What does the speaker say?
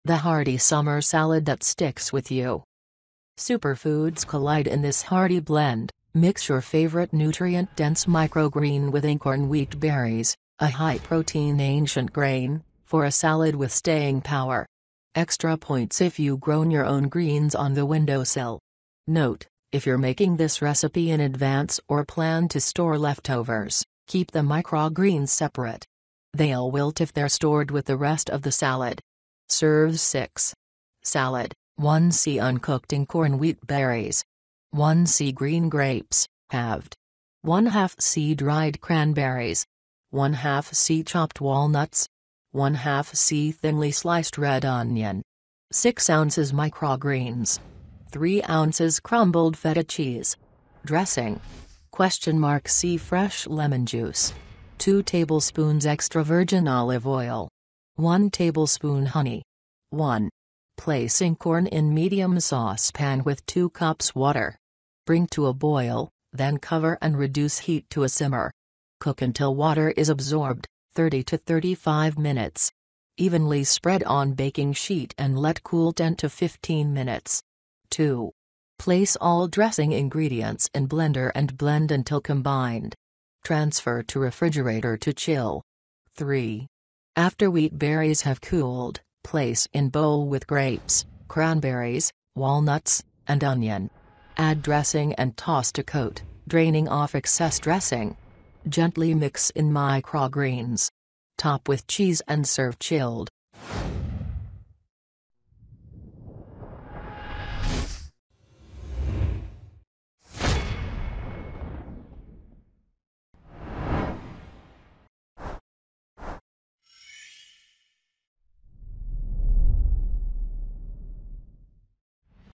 The hearty summer salad that sticks with you. Superfoods collide in this hearty blend. Mix your favorite nutrient-dense microgreen with incorn wheat berries, a high-protein ancient grain, for a salad with staying power. Extra points if you grown your own greens on the windowsill. Note: if you're making this recipe in advance or plan to store leftovers, keep the microgreens separate. They'll wilt if they're stored with the rest of the salad. Serve 6. Salad: 1 c uncooked incorn wheat berries. 1 c green grapes, halved. 1/2 c dried cranberries. 1/2 c chopped walnuts. 1/2 c thinly sliced red onion. 6 ounces microgreens. 3 ounces crumbled feta cheese. Dressing: C fresh lemon juice. 2 tablespoons extra virgin olive oil. 1 tablespoon honey. 1. Place incorn in medium saucepan with 2 cups water. Bring to a boil, then cover and reduce heat to a simmer. Cook until water is absorbed, 30 to 35 minutes. Evenly spread on baking sheet and let cool 10 to 15 minutes. 2. Place all dressing ingredients in blender and blend until combined. Transfer to refrigerator to chill. 3. After wheat berries have cooled, place in bowl with grapes, cranberries, walnuts, and onion. Add dressing and toss to coat, draining off excess dressing. Gently mix in microgreens. Top with cheese and serve chilled.